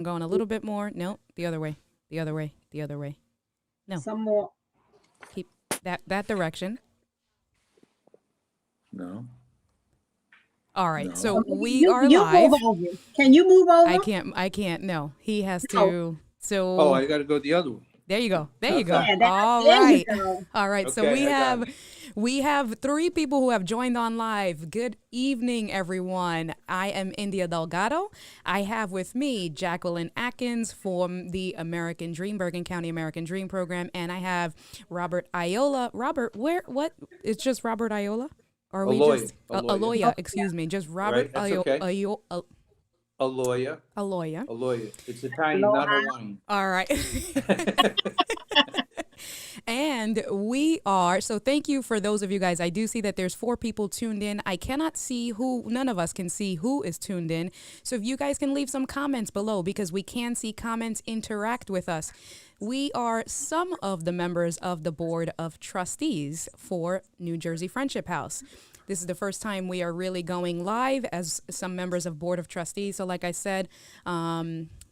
I'm going a little bit more. No, the other way. The other way. The other way. No, Some more. keep that direction. No, All right. no. So Maybe we are you move live. over. Can you move I over? can't. I can't. No, he has No. to. Oh, So I got to go the other way. there you go. There you go. Okay. Yeah, All there you right. go. All right. So Okay, I got it. we have three people who have joined on live. Good evening, everyone. I am India Delgado. I have with me Jacqueline Atkins from the American Dream, Bergen County American Dream Program, and I have Robert Iola. Robert, where? What? It's just Robert Iola, or are we Aloya, just Aloya. Aloya? Excuse me. Just Robert Right, that's okay. A lawyer, Aloya. a lawyer. It's Italian, not Aloha. Hawaiian. All right. And we are, so thank you for those of you guys. I do see that there's 4 people tuned in. I cannot see who, none of us can see who is tuned in. So if you guys can leave some comments below, because we can see comments, interact with us. We are some of the members of the Board of Trustees for New Jersey Friendship House. This is the first time we are really going live as some members of Board of Trustees. So like I said,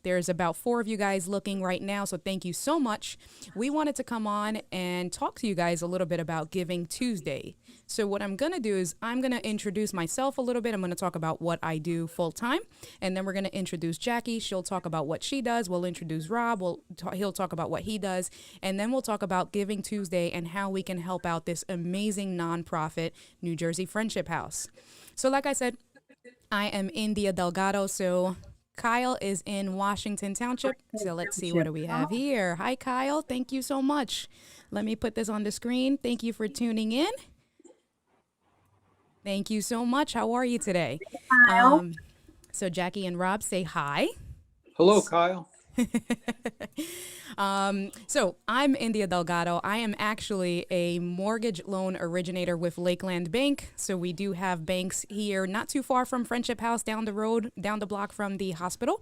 there's about 4 of you guys looking right now, so thank you so much. We wanted to come on and talk to you guys a little bit about Giving Tuesday. So what I'm going to do is I'm going to introduce myself a little bit. I'm going to talk about what I do full time, and then we're going to introduce Jackie. She'll talk about what she does. We'll introduce Rob. He'll talk about what he does, and then we'll talk about Giving Tuesday and how we can help out this amazing nonprofit, New Jersey Friendship House. So like I said, I am India Delgado, so Kyle is in Washington Township. So let's see, what do we have here? Hi, Kyle. Thank you so much. Let me put this on the screen. Thank you for tuning in. Thank you so much. How are you today? Kyle. So Jackie and Rob, say hi. Hello, Kyle. So I'm India Delgado. I am actually a mortgage loan originator with Lakeland Bank. So we do have banks here not too far from Friendship House, down the road, down the block from the hospital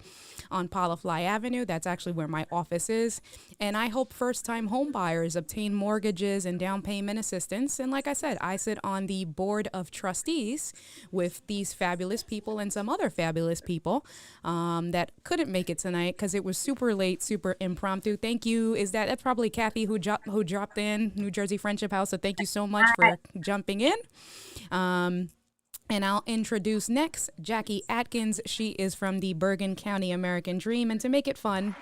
on Palafly Avenue. That's actually where my office is. And I help first-time home buyers obtain mortgages and down payment assistance. And like I said, I sit on the Board of Trustees with these fabulous people and some other fabulous people that couldn't make it tonight because it was super late, super impromptu. Thank you. That's probably Kathy who dropped in, New Jersey Friendship House. So thank you so much for jumping in. And I'll introduce next Jackie Atkins. She is from the Bergen County American Dream. And to make it fun,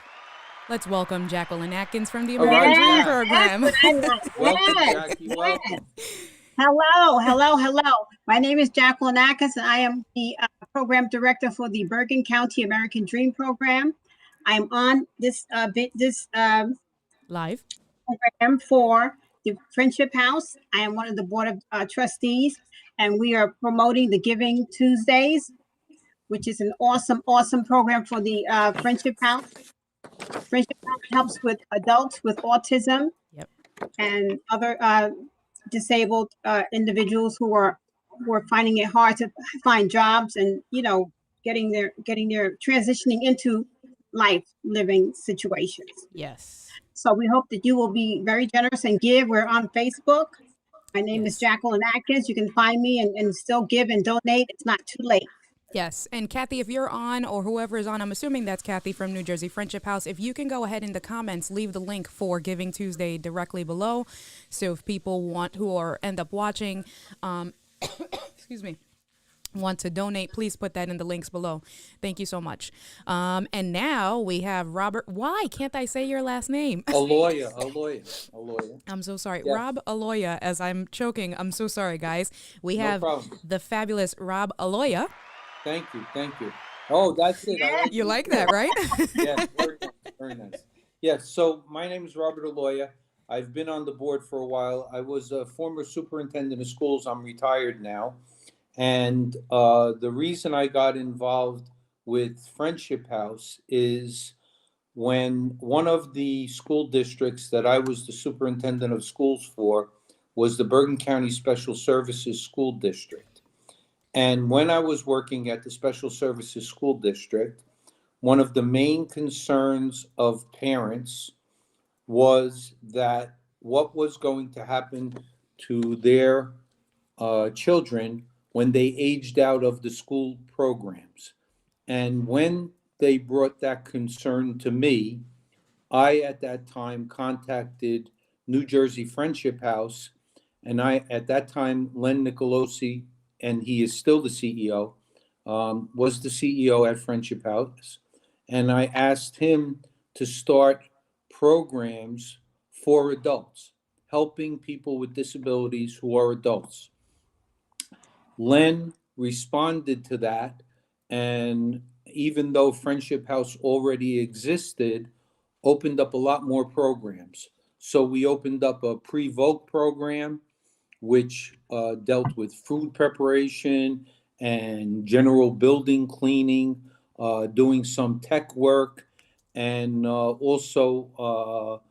let's welcome Jacqueline Atkins from the All American right, Dream yeah. Program. Welcome, Yes, Jackie. yes. Welcome. Hello. My name is Jacqueline Atkins, and I am the program director for the Bergen County American Dream Program. I'm on this Live. program for the Friendship House. I am one of the board of trustees, and we are promoting the Giving Tuesdays, which is an awesome program for the Friendship House. Friendship House helps with adults with autism Yep. and other disabled individuals who are finding it hard to find jobs and getting their transitioning into life living situations. Yes. So we hope that you will be very generous and give. We're on Facebook. My name is Yes. Jacqueline Atkins. You can find me and still give and donate. It's not too late. Yes. And Kathy, if you're on, or whoever is on, I'm assuming that's Kathy from New Jersey Friendship House. If you can go ahead in the comments, leave the link for Giving Tuesday directly below. So if people end up watching, excuse me, want to donate, please put that in the links below. Thank you so much. And now we have Robert. Why can't I say your last name? A lawyer. I'm so sorry. Yes. Rob Aloya, as I'm choking. I'm so sorry, guys. We No have problem. the fabulous Rob Aloya. Thank you. Oh, that's it. You like that, right? Yes, very nice. Yes, so my name is Robert Aloya. I've been on the board for a while. I was a former superintendent of schools. I'm retired now. And the reason I got involved with Friendship House is when one of the school districts that I was the superintendent of schools for was the Bergen County Special Services School District. And when I was working at the Special Services School District, one of the main concerns of parents was that what was going to happen to their children when they aged out of the school programs. And when they brought that concern to me, I, at that time, contacted New Jersey Friendship House, and at that time, Len Nicolosi, and he is still the CEO, was the CEO at Friendship House, and I asked him to start programs for adults, helping people with disabilities who are adults. Len responded to that, and even though Friendship House already existed, opened up a lot more programs. So we opened up a pre-vote program, which dealt with food preparation and general building cleaning, doing some tech work, and also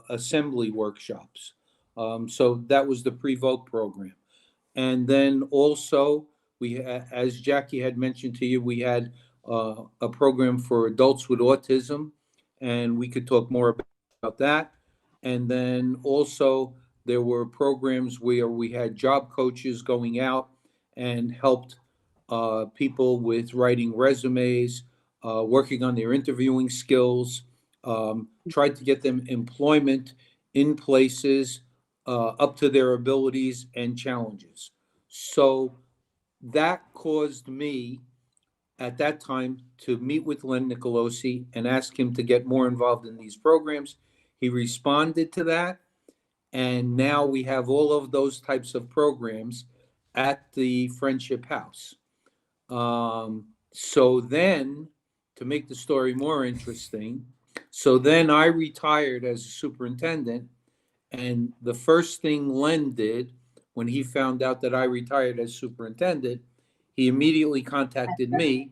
assembly workshops. So that was the pre-vote program. And then also, as Jackie had mentioned to you, we had a program for adults with autism, and we could talk more about that. And then also, there were programs where we had job coaches going out and helped people with writing resumes, working on their interviewing skills, tried to get them employment in places up to their abilities and challenges. So that caused me at that time to meet with Len Nicolosi and ask him to get more involved in these programs. He responded to that. And now we have all of those types of programs at the Friendship House. So then, to make the story more interesting, so then I retired as a superintendent, and the first thing Len did when he found out that I retired as superintendent, he immediately contacted me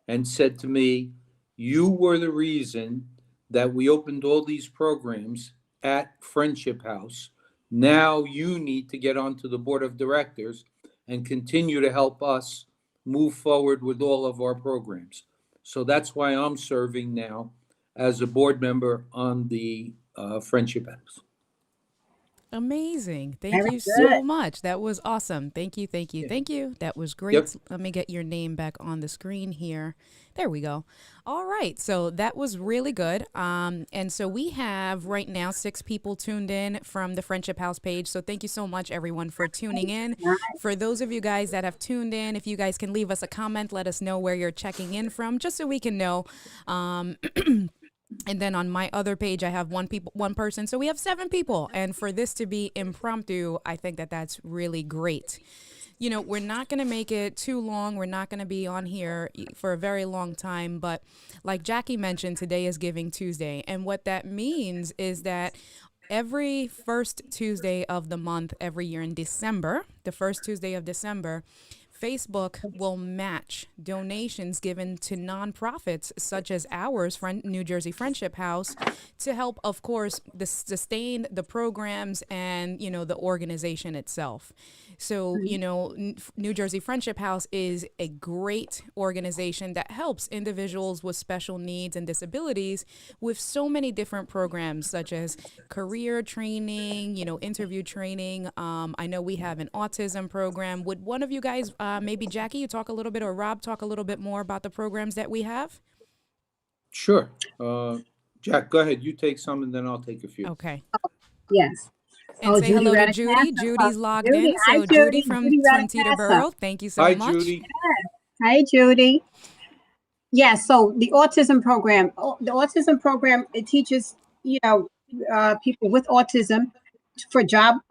and said to me, "You were the reason that we opened all these programs at Friendship House. Now you need to get onto the board of directors and continue to help us move forward with all of our programs." So that's why I'm serving now as a board member on the Friendship House. Amazing. Thank Very you good. so much. That was awesome. Thank you. Thank you. Yeah. Thank you. That was great. Yep. Let me get your name back on the screen here. There we go. All right. So that was really good. And so we have right now 6 people tuned in from the Friendship House page. So thank you so much, everyone, for tuning in. For those of you guys that have tuned in, if you guys can leave us a comment, let us know where you're checking in from, just so we can know. And then on my other page, I have one person. So we have 7 people. And for this to be impromptu, I think that that's really great. You know, we're not going to make it too long. We're not going to be on here for a very long time. But like Jackie mentioned, today is Giving Tuesday. And what that means is that every first Tuesday of the month, every year in December, the first Tuesday of December, Facebook will match donations given to nonprofits such as ours, New Jersey Friendship House, to help, of course, sustain the programs and, you know, the organization itself. So, you know, New Jersey Friendship House is a great organization that helps individuals with special needs and disabilities with so many different programs, such as career training, you know, interview training. I know we have an autism program. Would one of you guys, maybe Jackie, you talk a little bit, or Rob, talk a little bit more about the programs that we have? Sure. Jack, go ahead. You take some, and then I'll take a few. Okay. Yes. And say hello to Radicant. Judy. Judy's logged Judy. in. Hi, So Judy from Radicant. Teterboro, thank you so Hi, much. Judy. Hi, Judy. Yes, so the autism program, it teaches, you know, people with autism for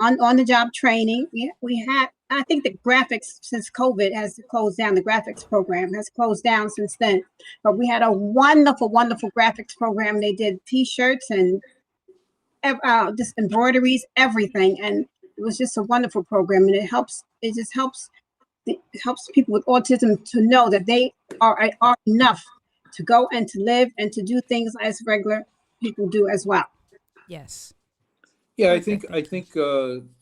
on the job training. We have, I think the graphics, since COVID has closed down, the graphics program has closed down since then. But we had a wonderful, wonderful graphics program. They did T-shirts and just embroideries, everything, and it was just a wonderful program. And it just helps people with autism to know that they are enough to go and to live and to do things as regular people do as well. Yes. Yeah, Perfect. I think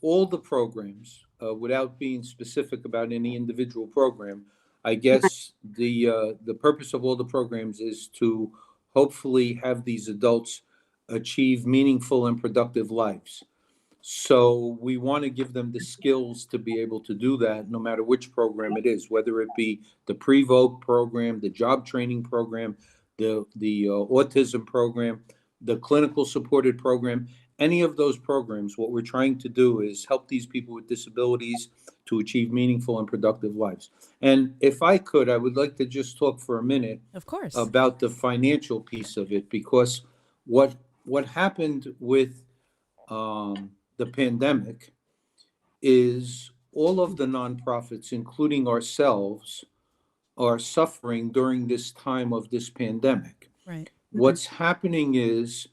all the programs, without being specific about any individual program, I guess the purpose of all the programs is to hopefully have these adults achieve meaningful and productive lives. So we want to give them the skills to be able to do that, no matter which program it is, whether it be the pre-voc program, the job training program, the autism program, the clinical supported program, any of those programs. What we're trying to do is help these people with disabilities to achieve meaningful and productive lives. And if I could, I would like to just talk for a minute Of course. about the financial piece of it, because what happened with the pandemic is all of the nonprofits, including ourselves, are suffering during this time of this pandemic. Right. What's happening is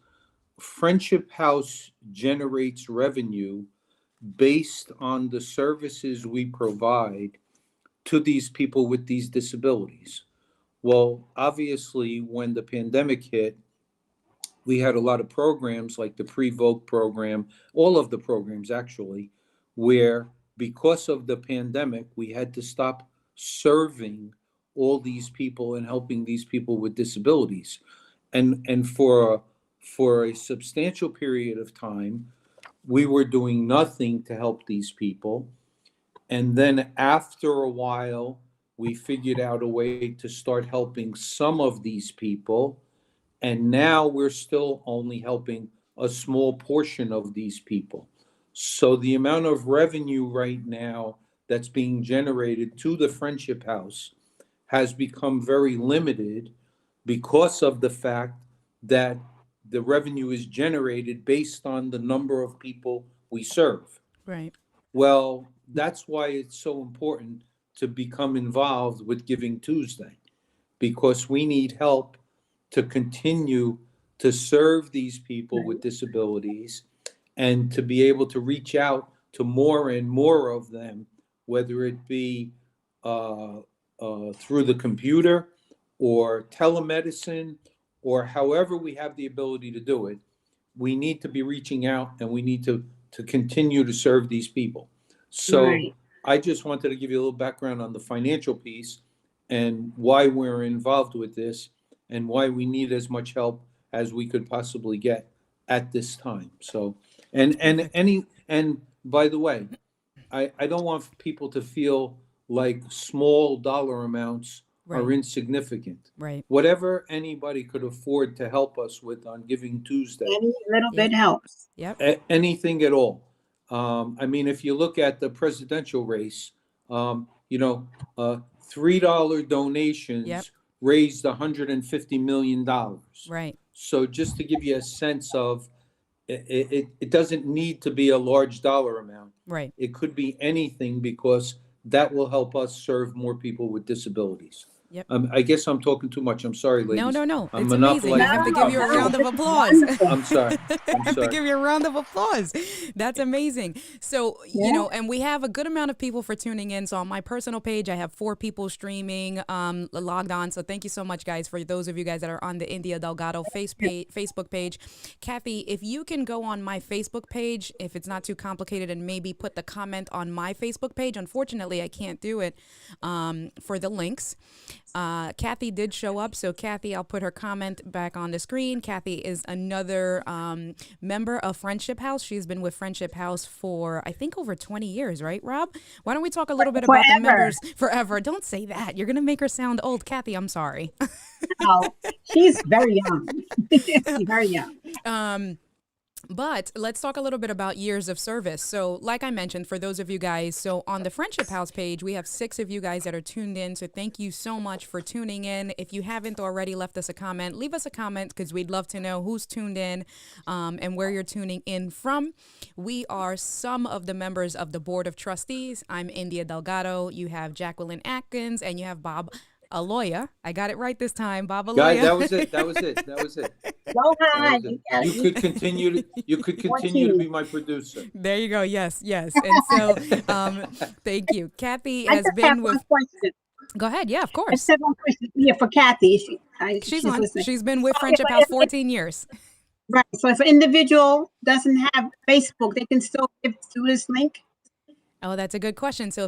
Friendship House generates revenue based on the services we provide to these people with these disabilities. Well, obviously, when the pandemic hit, we had a lot of programs like the pre-voc program, all of the programs actually, where because of the pandemic, we had to stop serving all these people and helping these people with disabilities. And for a substantial period of time, we were doing nothing to help these people. And then after a while, we figured out a way to start helping some of these people. And now we're still only helping a small portion of these people. So the amount of revenue right now that's being generated to the Friendship House has become very limited because of the fact that the revenue is generated based on the number of people we serve. Right. Well, that's why it's so important to become involved with Giving Tuesday, because we need help to continue to serve these people with disabilities and to be able to reach out to more and more of them, whether it be through the computer or telemedicine or however we have the ability to do it. We need to be reaching out and we need to continue to serve these people. So Right. I just wanted to give you a little background on the financial piece and why we're involved with this and why we need as much help as we could possibly get at this time. So, and by the way, I don't want people to feel like small dollar amounts are Right. insignificant. Right. Whatever anybody could afford to help us with on Giving Tuesday, Any little Yep. bit helps. Yep. anything at all. I mean, if you look at the presidential race, $3 donations Yep. raised $150 million. Right. So just to give you a sense of, it doesn't need to be a large dollar amount. Right. It could be anything because that will help us serve more people with disabilities. Yep. I guess I'm talking too much. I'm sorry, ladies. No. I'm It's amazing. I monopolizing have to the give you a round of conversation. applause. I'm sorry. I have to give you a round of applause. That's amazing. So, Yeah. and we have a good amount of people for tuning in. So on my personal page, I have 4 people streaming, logged on. So thank you so much, guys, for those of you guys that are on the India Delgado Facebook page. Kathy, if you can go on my Facebook page, if it's not too complicated, and maybe put the comment on my Facebook page. Unfortunately, I can't do it for the links. Kathy did show up. So Kathy, I'll put her comment back on the screen. Kathy is another member of Friendship House. She's been with Friendship House for, I think, over 20 years, right, Rob? Why don't we talk a little bit about the Forever. members forever? Don't say that. You're going to make her sound old. Kathy, I'm sorry. No, she's very young. She's very young. But let's talk a little bit about years of service. So like I mentioned, for those of you guys, so on the Friendship House page, we have 6 of you guys that are tuned in. So thank you so much for tuning in. If you haven't already left us a comment, leave us a comment because we'd love to know who's tuned in and where you're tuning in from. We are some of the members of the Board of Trustees. I'm India Delgado. You have Jacqueline Atkins and you have Bob Aloya. I got it right this time, Bob Aloya. Guys, that was it. That was it. Go ahead. You could continue to be my producer. There you go. Yes. And so, thank you. Kathy I has just have been one with. question. Go ahead. Yeah, of I course. just have one question. Yeah, for Kathy. She's she's on. listening. She's been with Okay, Friendship but House if- 14 years. Right. So if an individual doesn't have Facebook, they can still give through this link. Oh, that's a good question. So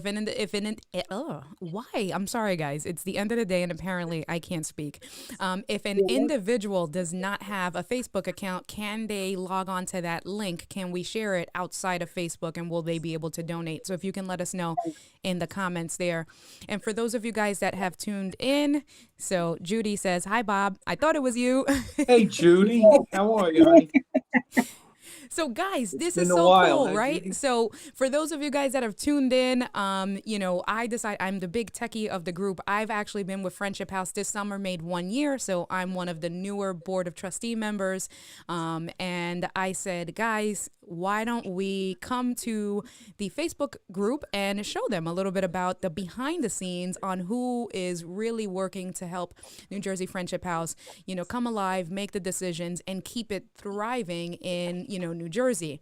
why? I'm sorry, guys. It's the end of the day, and apparently I can't speak. If an individual does not have a Facebook account, can they log on to that link? Can we share it outside of Facebook, and will they be able to donate? So if you can let us know in the comments there. And for those of you guys that have tuned in, so Judy says, "Hi, Bob. I thought it was you." Hey, Judy, how are you, honey? So guys, this been is a so while, cool, huh, right? Judy? So for those of you guys that have tuned in, I'm the big techie of the group. I've actually been with Friendship House this summer, made 1 year. So I'm one of the newer board of trustee members. And I said, guys, why don't we come to the Facebook group and show them a little bit about the behind the scenes on who is really working to help New Jersey Friendship House, come alive, make the decisions, and keep it thriving in, New Jersey.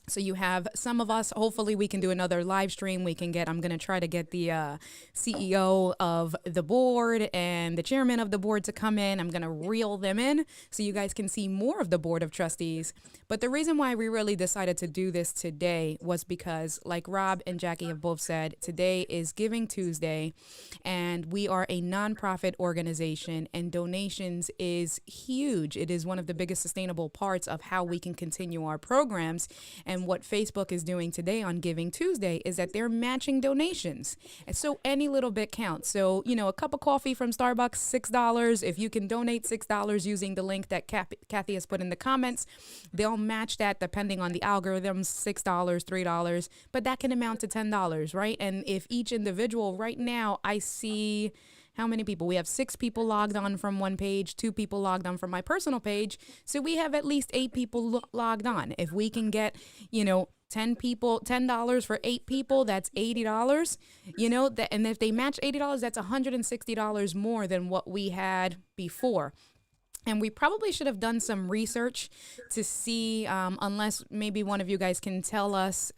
So you have some of us, hopefully we can do another live stream. I'm going to try to get the CEO of the board and the chairman of the board to come in. I'm going to reel them in so you guys can see more of the board of trustees. But the reason why we really decided to do this today was because, like Rob and Jackie have both said, today is Giving Tuesday, and we are a nonprofit organization, and donations is huge. It is one of the biggest sustainable parts of how we can continue our programs. And what Facebook is doing today on Giving Tuesday is that they're matching donations. And so any little bit counts. So, a cup of coffee from Starbucks, $6. If you can donate $6 using the link that Kathy has put in the comments, they'll match that depending on the algorithms, $6, $3, but that can amount to $10, right? And if each individual right now, I see how many people? We have 6 people logged on from one page, 2 people logged on from my personal page. So we have at least 8 people logged on. If we can get, 10 people, $10 for 8 people, that's $80, and if they match $80, that's $160 more than what we had before. And we probably should have done some research to see, unless maybe one of you guys can tell us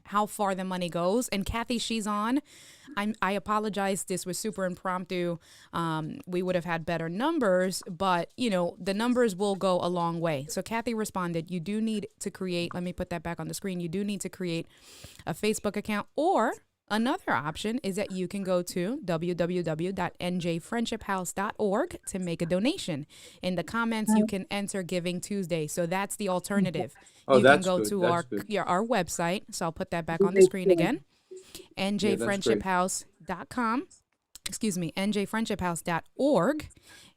how far the money goes. And Kathy, she's on. I apologize. This was super impromptu. We would have had better numbers, but the numbers will go a long way. So Kathy responded, you do need to create, let me put that back on the screen. You do need to create a Facebook account, or another option is that you can go to www.njfriendshiphouse.org to make a donation. In the comments, you can enter Giving Tuesday. So that's the alternative. Oh, You can that's go good. to That's good. our website. So I'll put that back on the screen again. njfriendshiphouse.com. Excuse me, njfriendshiphouse.org.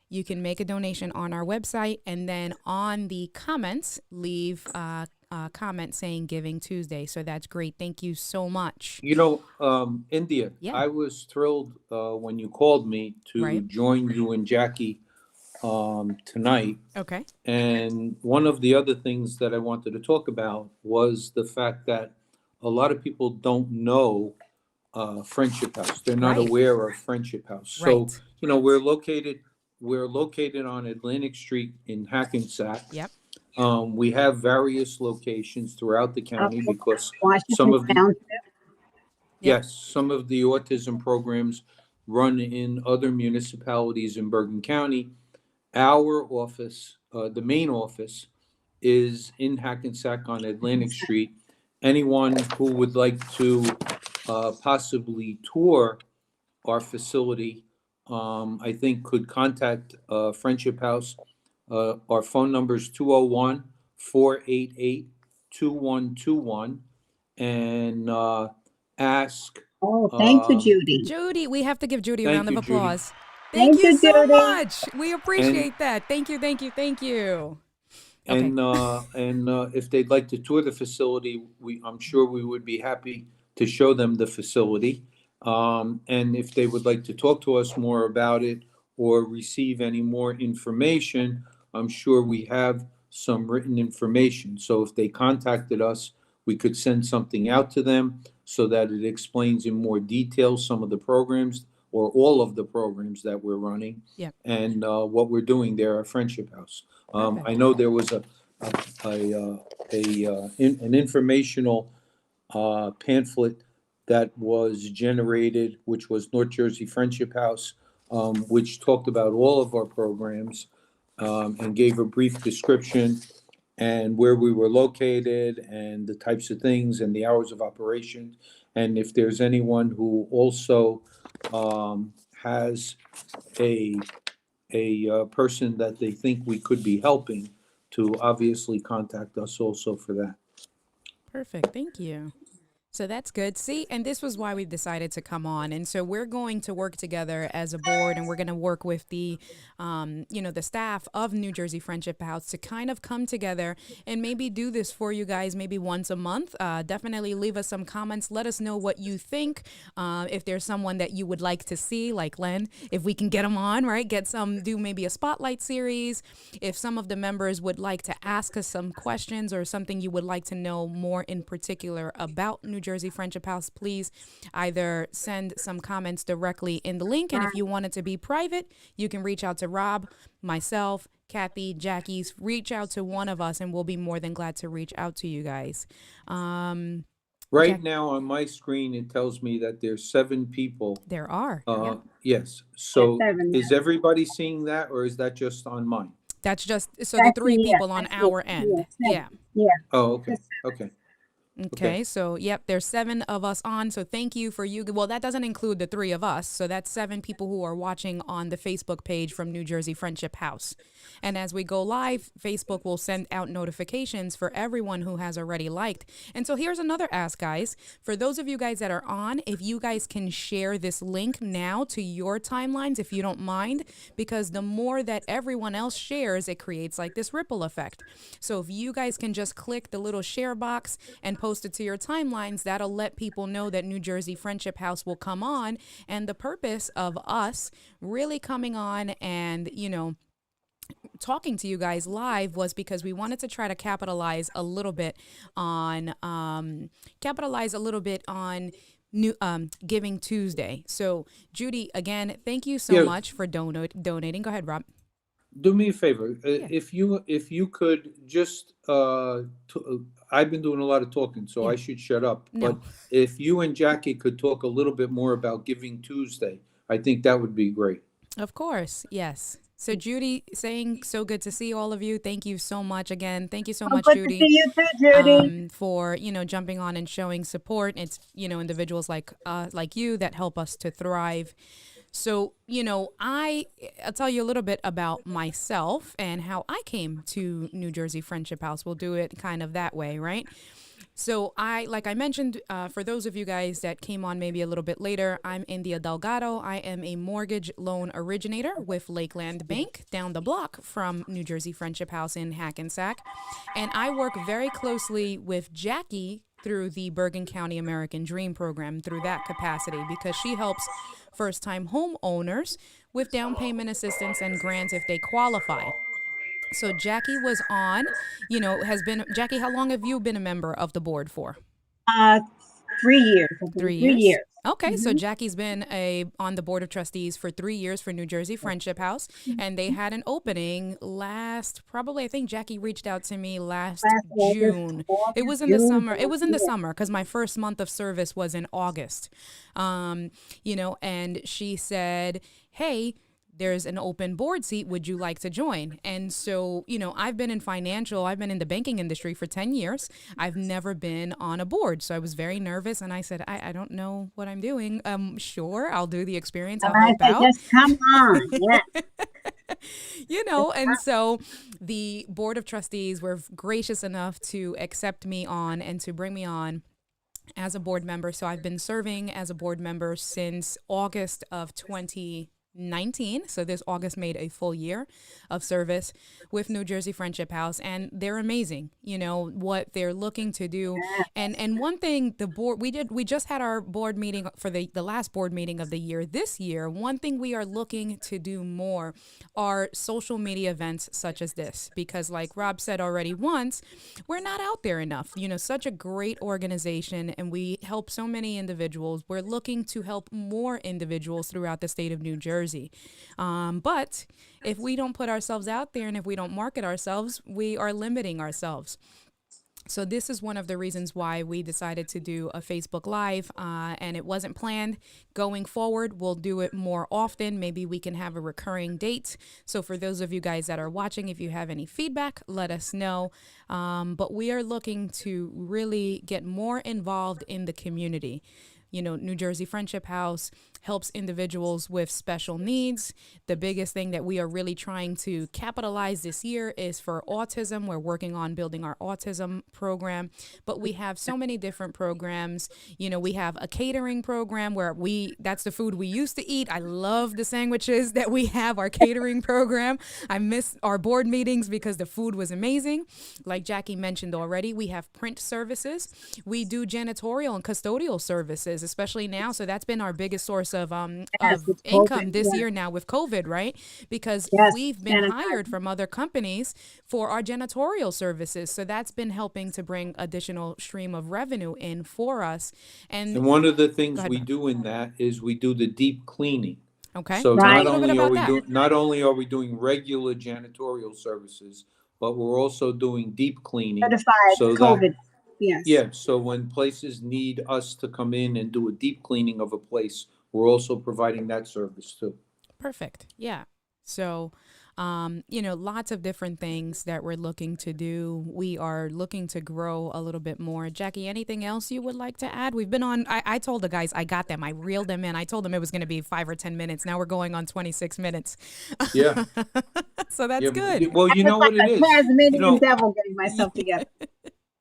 You can make a donation on our website, and then on the comments, leave a comment saying Giving Tuesday. So that's great. Thank you so much. India, Yeah. I was thrilled when you called me to Right. join you and Jackie tonight. Okay. And one of the other things that I wanted to talk about was the fact that a lot of people don't know Friendship House. They're not Right. aware of Friendship House. So, Right. we're located on Atlantic Street in Hackensack. Yep. We have various locations throughout the county because some Washington of the Township. Yep. Yes, some of the autism programs run in other municipalities in Bergen County. Our office, the main office, is in Hackensack on Atlantic Street. Anyone who would like to possibly tour our facility, I think could contact Friendship House. Our phone number is 201-488-2121, and ask. Oh, thank you, Judy. Judy, we have to give Judy a Thank round of you, Judy. applause. Thank Thank you you, so Judy. much. We appreciate that. Thank you, thank you, thank you. Okay. And if they'd like to tour the facility, I'm sure we would be happy to show them the facility. And if they would like to talk to us more about it or receive any more information, I'm sure we have some written information. So if they contacted us, we could send something out to them so that it explains in more detail some of the programs or all of the programs that we're running. Yep. And what we're doing there at Friendship House. Perfect. I know there was an informational pamphlet that was generated, which was North Jersey Friendship House, which talked about all of our programs and gave a brief description and where we were located and the types of things and the hours of operation. And if there's anyone who also has a person that they think we could be helping, to obviously contact us also for that. Perfect. Thank you. So that's good. See, and this was why we decided to come on. And so we're going to work together as a board, and we're going to work with the, the staff of New Jersey Friendship House to kind of come together and maybe do this for you guys, maybe once a month. Definitely leave us some comments. Let us know what you think. If there's someone that you would like to see, like Len, if we can get them on, right? Do maybe a spotlight series. If some of the members would like to ask us some questions or something you would like to know more in particular about New Jersey Friendship House, please either send some comments directly in the link. And if you want it to be private, you can reach out to Rob, myself, Kathy, Jackie's. Reach out to one of us and we'll be more than glad to reach out to you guys. Right now on my screen, it tells me that there's 7 people. There are. Yes. So There's 7, is everybody seeing that, or is that just on mine? That's just so the 3 people on our end. Yeah. Oh, okay. Okay. Okay, so yep, there's 7 of us on. So thank you for you. Well, that doesn't include the 3 of us. So that's 7 people who are watching on the Facebook page from New Jersey Friendship House. And as we go live, Facebook will send out notifications for everyone who has already liked. And so here's another ask, guys. For those of you guys that are on, if you guys can share this link now to your timelines, if you don't mind, because the more that everyone else shares, it creates like this ripple effect. So if you guys can just click the little share box and post it to your timelines, that'll let people know that New Jersey Friendship House will come on. And the purpose of us really coming on and, talking to you guys live was because we wanted to try to capitalize a little bit on new Giving Tuesday. So Judy, again, thank you so much for donating. Go ahead, Rob. Do me a favor. If you could just, I've been doing a lot of talking, so I should shut up. No. But if you and Jackie could talk a little bit more about Giving Tuesday, I think that would be great. Of course. Yes. So Judy saying, so good to see all of you. Thank you so much again. Thank you so much, good Judy. to see you too, Judy. For, jumping on and showing support. It's, individuals like you that help us to thrive. So, I'll tell you a little bit about myself and how I came to New Jersey Friendship House. We'll do it kind of that way, right? So like I mentioned, for those of you guys that came on maybe a little bit later, I'm India Delgado. I am a mortgage loan originator with Lakeland Bank down the block from New Jersey Friendship House in Hackensack. And I work very closely with Jackie through the Bergen County American Dream program through that capacity, because she helps first-time homeowners with down payment assistance and grants if they qualify. So Jackie was on, Jackie, how long have you been a member of the board for? 3 years. 3 years? 3 years. Okay, so Jackie's been on the board of trustees for 3 years for New Jersey Friendship House, and they had an opening I think Jackie reached out to me last June. It was in the summer. It was in the summer because my first month of service was in August. And she said, hey, there's an open board seat. Would you like to join? And so, I've been in the banking industry for 10 years. I've never been on a board. So I was very nervous. And I said, I don't know what I'm doing. Sure, I'll do the experience. I'll help out. Just come on. Yeah. And so the board of trustees were gracious enough to accept me on and to bring me on as a board member. So I've been serving as a board member since August of 2019. So this August made a full year of service with New Jersey Friendship House, and they're amazing, what they're looking to do. And one thing the board, we just had our board meeting for the last board meeting of the year. This year, one thing we are looking to do more are social media events such as this, because like Rob said already once, we're not out there enough, such a great organization, and we help so many individuals. We're looking to help more individuals throughout the state of New Jersey. But if we don't put ourselves out there and if we don't market ourselves, we are limiting ourselves. So this is one of the reasons why we decided to do a Facebook Live, and it wasn't planned. Going forward, we'll do it more often. Maybe we can have a recurring date. So for those of you guys that are watching, if you have any feedback, let us know. But we are looking to really get more involved in the community. You know, New Jersey Friendship House helps individuals with special needs. The biggest thing that we are really trying to capitalize this year is for autism. We're working on building our autism program, but we have so many different programs. You know, we have a catering program where that's the food we used to eat. I love the sandwiches that we have, our catering program. I miss our board meetings because the food was amazing. Like Jackie mentioned already, we have print services. We do janitorial and custodial services, especially now. So that's been our biggest source of with income COVID, this yeah. year now with COVID, right? Because Yes, we've been sanitizer. hired from other companies for our janitorial services. So that's been helping to bring additional stream of revenue in for us. And And one of the go things ahead, we Bob. do in that is we do the deep cleaning. Okay. So Tell me a Right. little bit about that. not only are we doing regular janitorial services, but we're also doing deep cleaning Certified so that COVID. Yes. yeah, so when places need us to come in and do a deep cleaning of a place, we're also providing that service too. Perfect. Yeah. So, you know, lots of different things that we're looking to do. We are looking to grow a little bit more. Jackie, anything else you would like to add? We've been on, I told the guys, I got them. I reeled them in. I told them it was going to be 5 or 10 minutes. Now we're going on 26 minutes. Yeah, So that's yeah. good. Well, I you was know like what it a is. You Tasmanian know, devil getting myself together.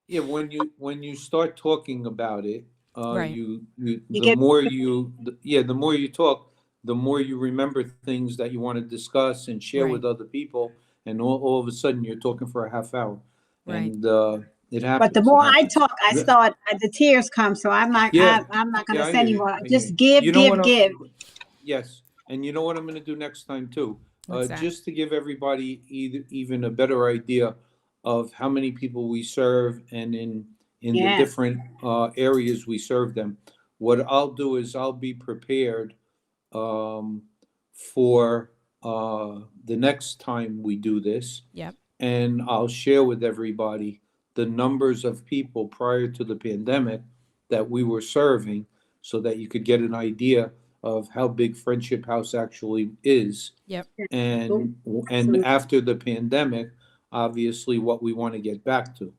yeah. When you start talking about it, Right. You the get more the more you talk, the more you remember things that you want to discuss and share Right. with other people, and all of a sudden you're talking for a half hour, Right. and it But the happens. It more I happens. talk, I start, the tears come. So Yeah, I'm not going yeah, to I say hear you. anymore. I hear Just you. give, You know what? give, give. Yes, and you know what I'm going to do next time too. What's that? Just to give everybody even a better idea of how many people we serve and in the Yes. different areas we serve them. What I'll do is I'll be prepared um, for the next time we do this, Yep. and I'll share with everybody the numbers of people prior to the pandemic that we were serving so that you could get an idea of how big Friendship House actually is. Yep. And Absolutely. after the pandemic, obviously what we want to get back to.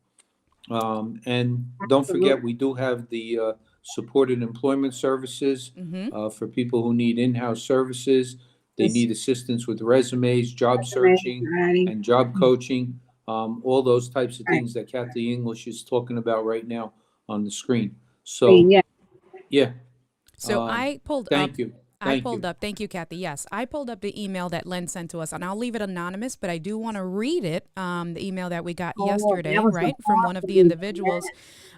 And don't forget, we do have the supported employment services Mm-hmm. for people who need in-house services. They Yes. need assistance with resumes, job searching, Ready. and job coaching, all those types of Right. things that Kathy English is talking about right now on the screen. So, Yeah. yeah, So um, I pulled up. thank you. Thank you. Thank you, Kathy. Yes, I pulled up the email that Len sent to us, and I'll leave it anonymous, but I do want to read it. The email that we got Oh, yesterday, that was right, the from one of the awesome. individuals.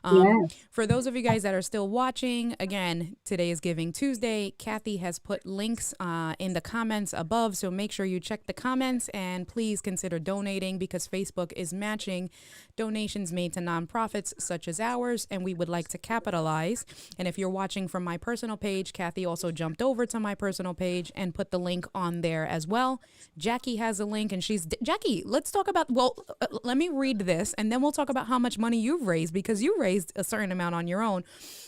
Yes. For those of you guys that are still watching, again, today is Giving Tuesday. Kathy has put links in the comments above, so make sure you check the comments and please consider donating because Facebook is matching donations made to nonprofits such as ours, and we would like to capitalize. And if you're watching from my personal page, Kathy also jumped over to my personal page and put the link on there as well. Jackie has a link, and Jackie, let's talk about, let me read this, and then we'll talk about how much money you've raised because you raised a certain amount on your own.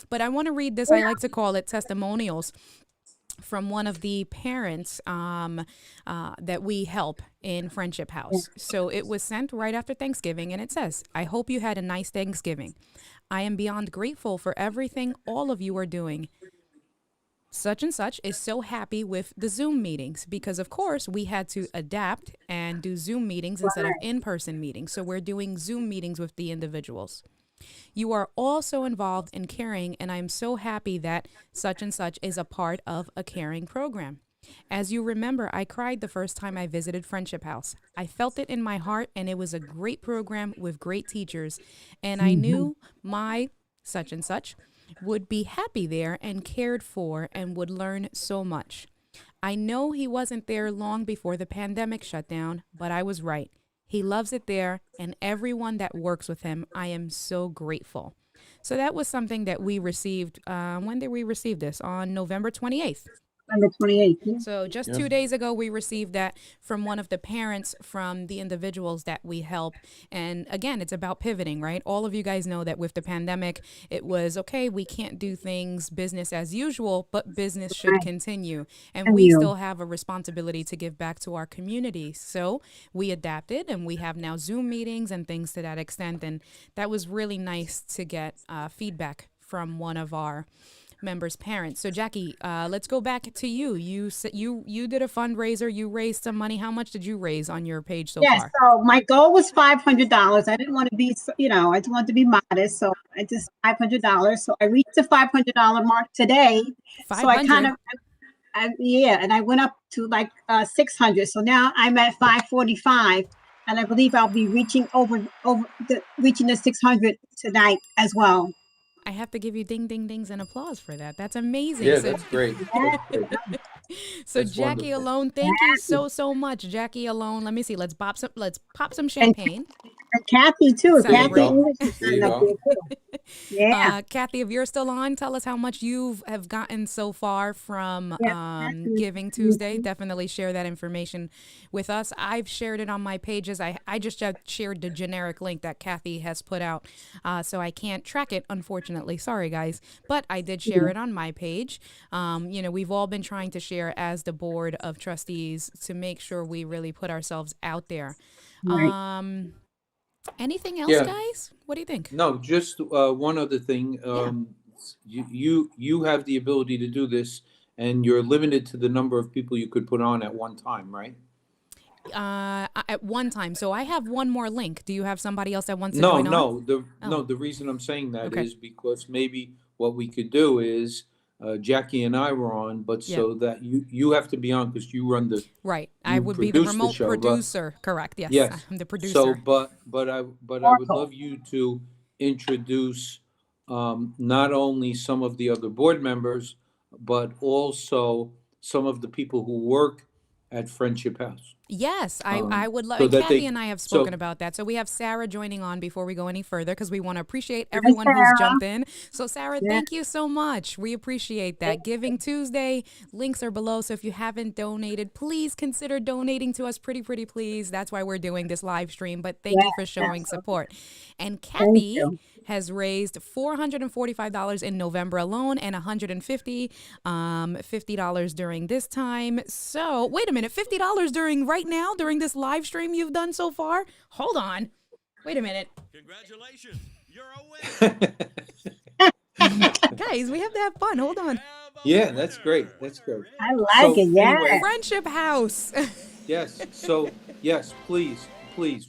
But I want to read this. I like to call it testimonials from one of the parents that we help in Friendship House. So it was sent right after Thanksgiving, and it says, I hope you had a nice Thanksgiving. I am beyond grateful for everything all of you are doing. Such and such is so happy with the Zoom meetings because, of course, we had to adapt and do Zoom meetings instead of in-person meetings. So we're doing Zoom meetings with the individuals. You are all so involved in caring, and I'm so happy that such and such is a part of a caring program. As you remember, I cried the first time I visited Friendship House. I felt it in my heart, and it was a great program with great teachers. And I knew my such and such would be happy there and cared for and would learn so much. I know he wasn't there long before the pandemic shut down, but I was right. He loves it there, and everyone that works with him, I am so grateful. So that was something that we received. When did we receive this? On November 28th. November 28th. Yeah. So just Yeah. 2 days ago, we received that from one of the parents from the individuals that we help. And again, it's about pivoting, right? All of you guys know that with the pandemic, it was okay, we can't do things business as usual, but business should Right. continue. And And we you. still have a responsibility to give back to our community. So we adapted and we have now Zoom meetings and things to that extent. And that was really nice to get feedback from one of our members' parents. So Jackie, let's go back to you. You did a fundraiser. You raised some money. How much did you raise on your page so Yes, far? so my goal was $500. I didn't want to be, I just wanted to be modest, so I just $500. So I reached the $500 mark today. So I kind 500. of, yeah, and I went up to like 600. So now I'm at 545, and I believe I'll be reaching reaching the 600 tonight as well. I have to give you ding ding dings and applause for that. That's amazing. Yeah, So that's great. Yeah. That's great. so That's Jackie wonderful. alone, thank you so much. Jackie alone. Let me see. Let's pop some champagne. And Kathy too. There you Kathy go. English is There you up go. there too. Yeah. Kathy, if you're still on, tell us how much you have gotten so far from Yeah, Kathy. Giving Tuesday. Definitely share that information with us. I've shared it on my pages. I just shared the generic link that Kathy has put out, so I can't track it, unfortunately. Sorry, guys, but I did share it on my page. We've all been trying to share as the board of trustees to make sure we really put ourselves out there. Right. Anything else, Yeah. guys? What do you think? No, just one other thing. You have the ability to do this, and you're limited to the number of people you could put on at one time, right? At one time. So I have one more link. Do you have somebody else that wants to No, join on? no. Oh. The reason I'm saying that is Okay. because maybe what we could do is Jackie and I were on, but Yeah. so that you have to be on because you run the Right. I you would be the produce the remote show, but- producer. Correct. Yes. Yes. I'm the So, producer. but I would love you to introduce not only some of the other board members, but also some of the people who work at Friendship House. Yes, I would love. so And that Kathy they- and I have so- spoken about that. So we have Sarah joining on before we go any further because we want to appreciate everyone who's jumped in. So Sarah, Yeah. thank you so much. We appreciate that. Giving Tuesday, links are below. So if you haven't donated, please consider donating to us. Pretty please. That's why we're doing this live stream. But thank you for showing support. And Kathy you. has raised $445 in November alone and $50 during this time. So wait a minute, $50 during this live stream you've done so far? Hold on. Wait a minute. Congratulations, you're a winner. Guys, we have to have fun. Hold on. Have a Yeah, that's winner. great. That's great. I like So, it. Yeah. anyway, Friendship House. Yes. So yes, please.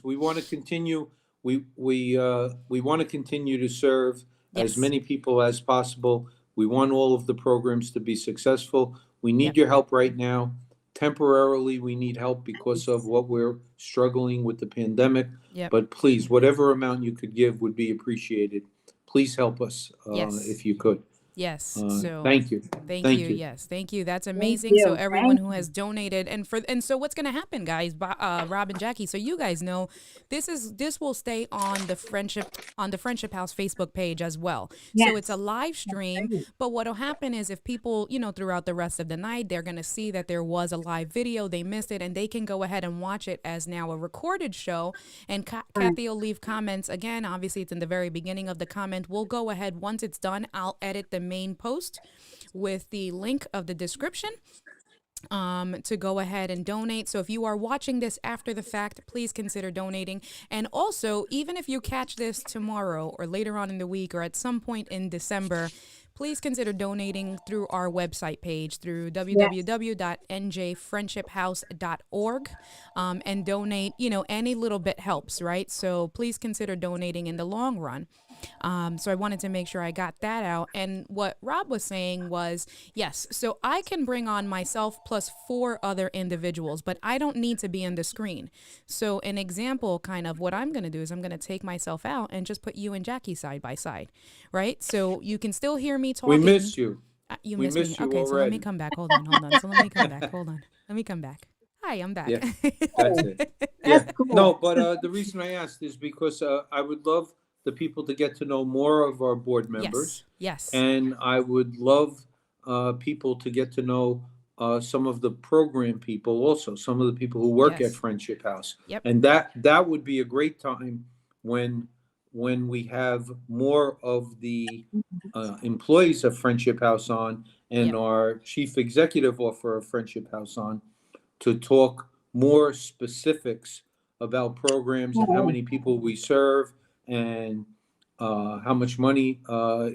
We want to continue. We want to continue to serve Yes. as many people as possible. We want all of the programs to be successful. We need Yep. your help right now. Temporarily, we need help because of what we're struggling with the pandemic. Yep. But please, whatever amount you could give would be appreciated. Please help us Yes. if you could. Yes. So Thank you. Thank Thank you. you. Yes, thank you. That's amazing. So you. everyone Thank who has donated and so what's going to happen, guys? Rob and Jackie. So you guys know this will stay on the Friendship House Facebook page as well. So Yes. it's a live stream. But what'll happen is if people throughout the rest of the night they're going to see that there was a live video, they missed it, and they can go ahead and watch it as now a recorded show. And Kathy will leave comments again. Obviously, it's in the very beginning of the comment. We'll go ahead once it's done. I'll edit the main post with the link of the description to go ahead and donate. So if you are watching this after the fact, please consider donating. And also, even if you catch this tomorrow or later on in the week or at some point in December, please consider donating through our website page through www.njfriendshiphouse.org and donate. Any little bit helps, right? So please consider donating in the long run. So I wanted to make sure I got that out. And what Rob was saying was, yes, so I can bring on myself plus 4 other individuals, but I don't need to be on the screen. So an example kind of what I'm going to do is I'm going to take myself out and just put you and Jackie side by side, right? So you can still hear me We talking. miss you. You we miss miss me. you Okay, so let me already. come back. Hold on. So let me come back. Hold on. Let me come back. Hi, I'm back. Yeah. That's it. Yeah. That's cool. No, but the reason I asked is because I would love the people to get to know more of our board members. Yes. And I would love people to get to know some of the program people also, some of the people who work Yes. at Friendship House. Yep. And that would be a great time when we have more of the employees of Friendship House on and Yep. our chief executive officer of Friendship House on to talk more specifics about programs and how many people we serve and how much money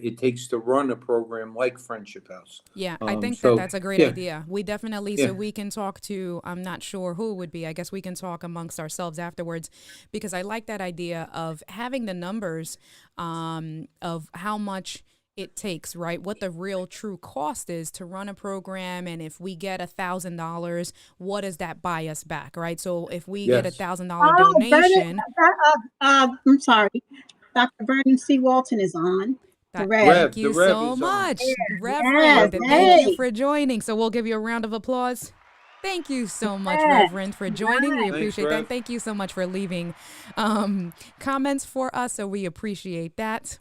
it takes to run a program like Friendship House. Yeah, I think So, that's a great yeah. idea. We definitely, Yeah. so we can talk to, I'm not sure who it would be. I guess we can talk amongst ourselves afterwards because I like that idea of having the numbers of how much it takes, right? What the real true cost is to run a program. And if we get $1,000, what does that buy us back, right? So if we get Yes. $1,000 Oh, donation, I'm sorry. Dr. Vernon C. Walton is on. The Rev. thank you the Rev so is on. much, Yes, Reverend. Thank hey. you for joining. So we'll give you a round of applause. Thank you so much, Yes. Reverend, for joining. We Nice. Thanks, appreciate that. Rev. Thank you so much for leaving comments for us. So we appreciate that.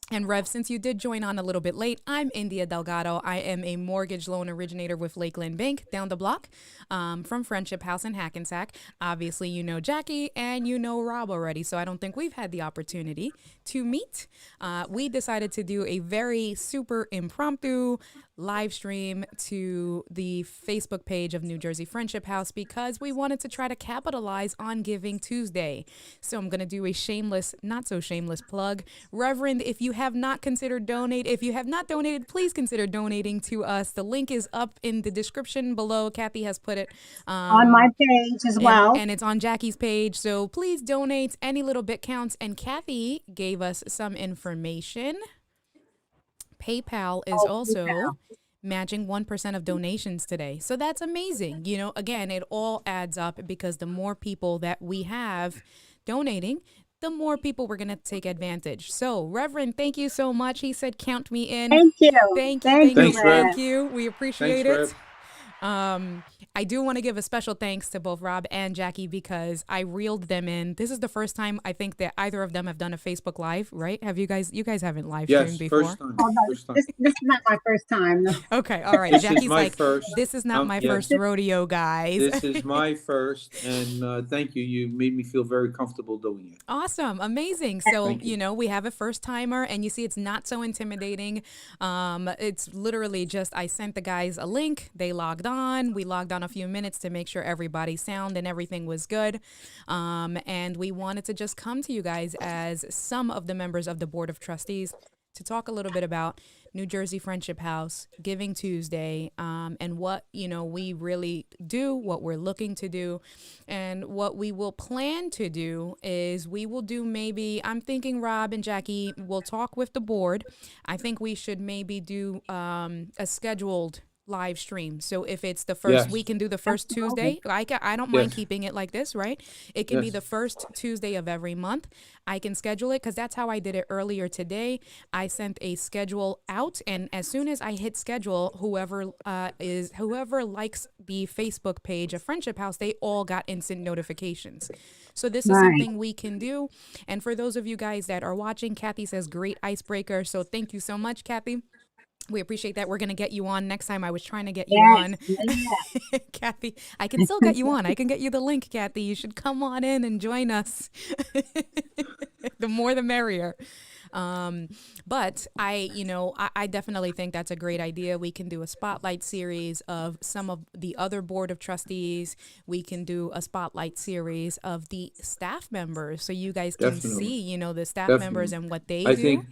And Rev, since you did join on a little bit late, I'm India Delgado. I am a mortgage loan originator with Lakeland Bank down the block from Friendship House in Hackensack. Obviously, you know Jackie and you know Rob already, so I don't think we've had the opportunity to meet. We decided to do a very super impromptu live stream to the Facebook page of New Jersey Friendship House because we wanted to try to capitalize on Giving Tuesday. So I'm going to do a shameless, not so shameless plug. Reverend, if you have not considered if you have not donated, please consider donating to us. The link is up in the description below. Kathy has put it On my page as well. and it's on Jackie's page. So please donate. Any little bit counts. And Kathy gave us some information. PayPal is also PayPal. matching 1% of donations today. So that's amazing. You know, again, it all adds up because the more people that we have donating, the more people we're going to take advantage. So, Reverend, thank you so much. He said, count me in. Thank you. Thank you. Thank Thanks, you, Rev. Thank you. We appreciate Thanks, it. Rev. I do want to give a special thanks to both Rob and Jackie because I reeled them in. This is the first time I think that either of them have done a Facebook Live, right? Have you guys haven't live streamed Yes, before? first time. Oh, no, First time. this is not my first time. No. Okay, all right. This Jackie's is my like, first. this is not my yes. first rodeo, guys. This is my first, and thank you. You made me feel very comfortable doing it. Awesome. Amazing. So, Thank you. you know, we have a first timer and you see it's not so intimidating. It's literally just I sent the guys a link. They logged on. We logged on a few minutes to make sure everybody's sound and everything was good. And we wanted to just come to you guys as some of the members of the Board of Trustees to talk a little bit about New Jersey Friendship House, Giving Tuesday, and what, you know, we really do, what we're looking to do. And what we will plan to do is we will do maybe, I'm thinking Rob and Jackie will talk with the board. I think we should maybe do a scheduled live stream. So if it's the first, Yes. we can do the first Tuesday. I don't mind Yes. keeping it like this, right? It can be Yes. the first Tuesday of every month. I can schedule it because that's how I did it earlier today. I sent a schedule out, and as soon as I hit schedule, whoever likes the Facebook page of Friendship House, they all got instant notifications. So this is Right. something we can do. And for those of you guys that are watching, Kathy says great icebreaker. So thank you so much, Kathy. We appreciate that. We're going to get you on next time. I was trying to get you on. Yes. Kathy, I can still get you on. I can get you the link, Kathy. You should come on in and join us. The more the merrier. But I definitely think that's a great idea. We can do a spotlight series of some of the other Board of Trustees. We can do a spotlight series of the staff members so you guys can Definitely. see, you know, the staff Definitely. members and what they I do. think,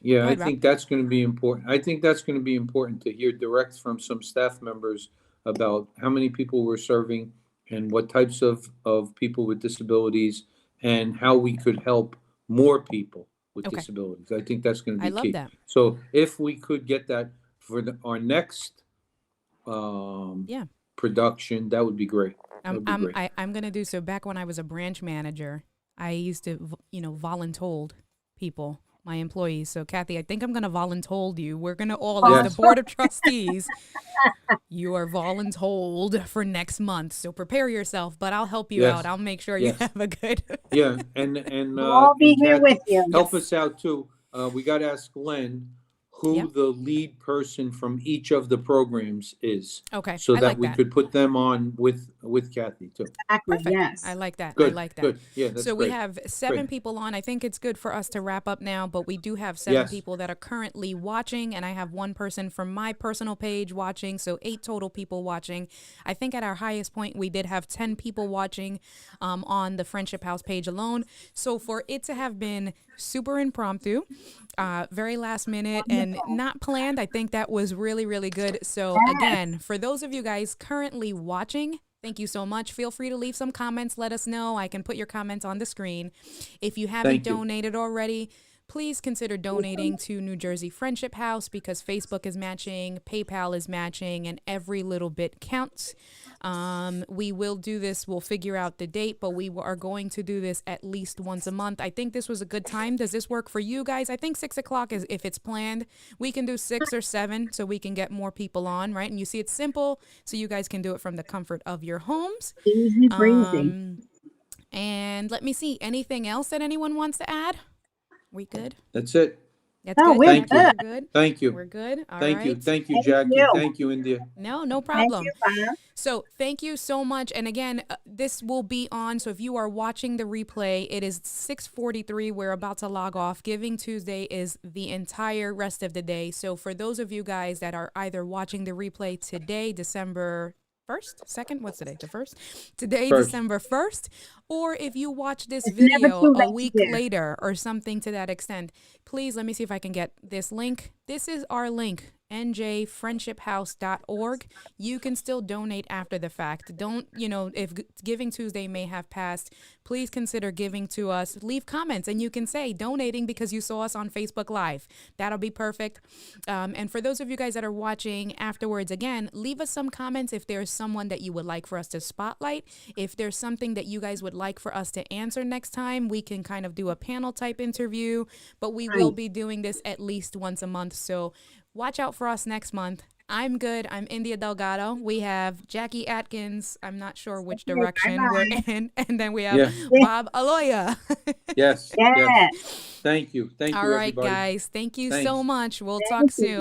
yeah, Go I ahead, Rob. think that's going to be important. I think that's going to be important to hear direct from some staff members about how many people we're serving and what types of people with disabilities and how we could help more people with Okay. disabilities. I think that's going to be I love key. that. So if we could get that for our next Yeah. production, that would be great. That would be great. I'm going to do so. Back when I was a branch manager, I used to, voluntold people, my employees. So Kathy, I think I'm going to voluntold you. We're going to all, as Yes. the Board of Trustees, you are voluntold for next month. So prepare yourself, but I'll help you Yes. out. I'll make sure you Yes. have a good. Yeah, and We'll all be and here Kat, with you. help Yes. us out too. We got to ask Glenn who Yep. the lead person from each of the programs is, Okay. so I that like we that. could put them on with Kathy too. Exactly, Perfect. yes. I like that. I Good, like that. good. Yeah, that's So we great. have 7 Great. people on. I think it's good for us to wrap up now, but we do have 7 Yes. people that are currently watching, and I have 1 person from my personal page watching, so 8 total people watching. I think at our highest point, we did have 10 people watching on the Friendship House page alone. So for it to have been super impromptu, very last minute and not planned, I think that was really, really good. So again, for those of you guys currently watching, thank you so much. Feel free to leave some comments. Let us know. I can put your comments on the screen. If you haven't Thank you. donated already, please consider donating to New Jersey Friendship House because Facebook is matching, PayPal is matching, and every little bit counts. We will do this. We'll figure out the date, but we are going to do this at least once a month. I think this was a good time. Does this work for you guys? I think 6 o'clock is, if it's planned, we can do 6 or 7 so we can get more people on, right? And you see, it's simple, so you guys can do it from the comfort of your homes. Easy breezy. And let me see, anything else that anyone wants to add? We good? That's it. That's No, good. we're Jackie, good. We're good. Thank you. We're good. All Thank right. you. Thank you, Thank Jackie. you. Thank you, India. No Thank problem. you, Bob. So thank you so much. And again, this will be on. So if you are watching the replay, it is 6:43. We're about to log off. Giving Tuesday is the entire rest of the day. So for those of you guys that are either watching the replay today, December 1st, 2nd, what's today? The 1st? Today, First. December 1st. Or if you watch this It's never video too a late to week give. later or something to that extent, please let me see if I can get this link. This is our link, njfriendshiphouse.org. You can still donate after the fact. Don't, if Giving Tuesday may have passed, please consider giving to us. Leave comments and you can say donating because you saw us on Facebook Live. That'll be perfect. And for those of you guys that are watching afterwards, again, leave us some comments if there's someone that you would like for us to spotlight. If there's something that you guys would like for us to answer next time, we can kind of do a panel type interview, but we will Right. be doing this at least once a month. So watch out for us next month. I'm good. I'm India Delgado. We have Jackie Atkins. I'm not sure which Okay, direction we're bye-bye. in. And then we have Yeah. Bob Aloya. Yes. Yes. Yes. Thank you. Thank All you, right, everybody. guys. Thank you so Thanks. much. We'll Thank talk you. soon.